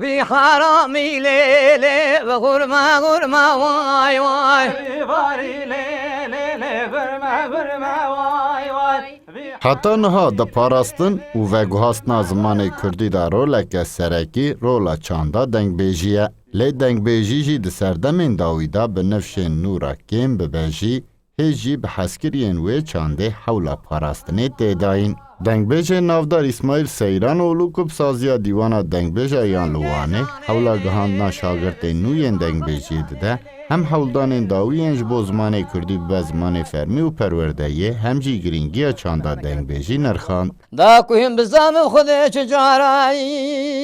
في حرامي ليلي غرمة غرمة واي واي واری لیلی برما برما وای وای حتی نها دا پاراستن و وگوهاستنا زمان کردی دا رولک سرکی رولا چاندا دنگ بیجیه. لی دنگ بیجی جی ده سردمین داوی دا به نفش نورا کم ببیجی هیجی به حسکرین وی چانده حولا پاراستنی تیداین. دنگ بیجه نافدار اسماعیل سیران اولو کب سازیا دیوانا دنگ بیجه ایان لوانه حولا گهاندنا شاگرد نوین دنگ بیجی ده هم حولدان داویینج بو زمان کردی به زمان فرمی و پروردهیه هم جی گرینگی چاندا دنگ بیجی نرخان. دا كوين بزام خذ شجاراي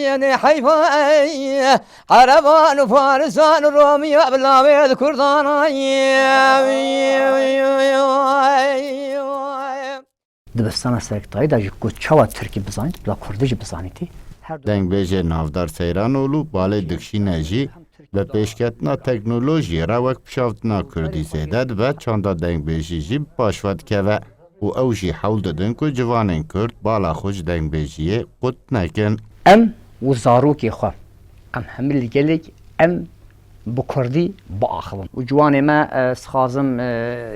يعني حيفاي عربان وفارسان ورومي بلاوي كردان دبستان سرکتایی دا جو چوا ترکی بزنید بلا کردی بزنیدی. دنگ بیجه نافدار سیران اولو باله دکشینه جی به پیشکتنا تکنولوژی را وک پشافتنا کردی زیدد و چاندا دنگ بیجی جی باشود که و اوجی حول دادن که جوانین کرد بالا خوش دنگ بیجیه قد نکن. ام و زاروکی خواه ام همیل گلیک ام بکردی با آخوان و جوان ما سخازم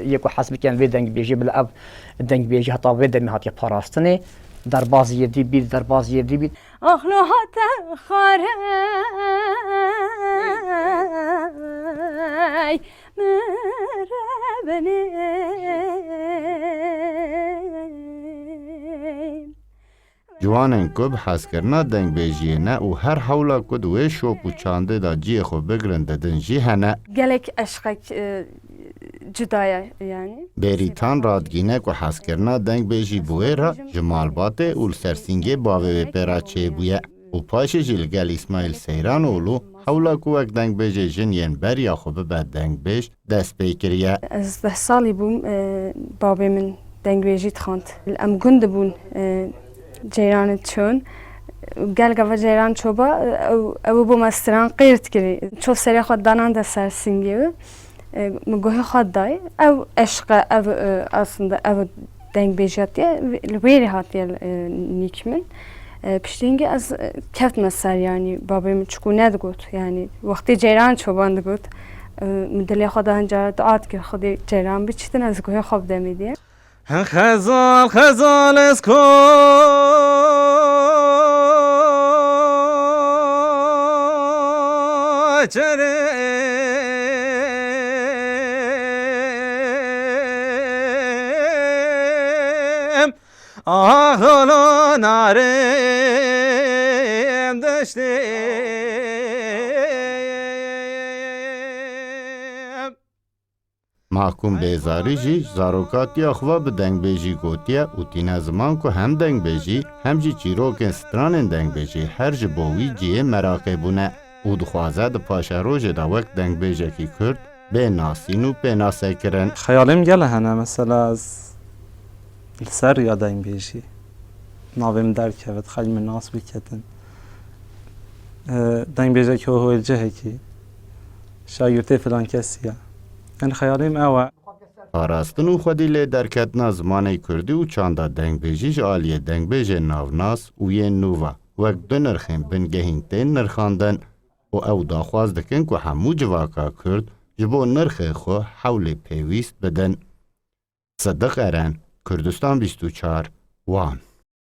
یکو حسب کن وی دنگ بیجی بلا اب دنگ بیجی حتی وی دمی هاتی پاراستنه در بازی یدی بید در بازی یدی بید اخلو حتی خاره مربنه جوانین که بحث کرنا دنگ بیجیه نه و هر حولا کد وی شوپ و چانده دا جی خو بگرن دادن جی هنه. گلک عشقک جدایه یعنی بریتان رادگینه که حس کرنا دنگ بیجی بوی را جمال باته اول سرسینگه باوی پیرا چه بویه و پاش جلگل اسماعیل سیران اولو حولا که وک دنگ بیجی جنین بر یا خوبه بد دنگ بیج دست بیکریه. از 10 سالی بوم بابی من دنگ بیجی تخاند ام گنده بون جیران چون گل گفت جیران چوبا او بوم استران قیرت کری چوب سری خود دانان ده سرسینگه مگوه خود دای او عشق او aslında او دنگ بیجاتیه ویری هاتیه نیکمن پشتینگه از کفت مسر یعنی بابیم چکونه دگوت یعنی وقتی جیران چوبان دگوت مدلی خود هنجا دعات که خودی جیران بچیدن از گوه خوب دمیدیه خزال خزال اسکو چرم آهلو نارم دشتم محکوم بیزاری جی زاروکاتی اخوا به دنگ بیجی گوتیه و تینه زمان که هم دنگ بیجی هم جی چیروکن ستران دنگ بیجی هر جی بوی جیه مراقه بونه او دخوازه ده پاشه روژه ده وقت دنگ بیجه کی کرد به ناسین و به ناسه کرن. خیالیم گله هنه مثلا از سر یا دنگ بیجی ناویم درک کرد خیلی من ناس بکتن دنگ بیجه که هو الجه کی شاگرته فلان کسیه این خیالیم اوه پاراستن و خودی لی درکتنا زمانه کردی و چاندا دنگ بیجیش آلیه دنگ بیجه ناوناس و یه نووا وقت دو نرخین بنگهین تین نرخاندن و او داخواز دکن که همو جواکا کرد جبو نرخ خو حول پیویست بدن. صدق ارن کردستان 24 وان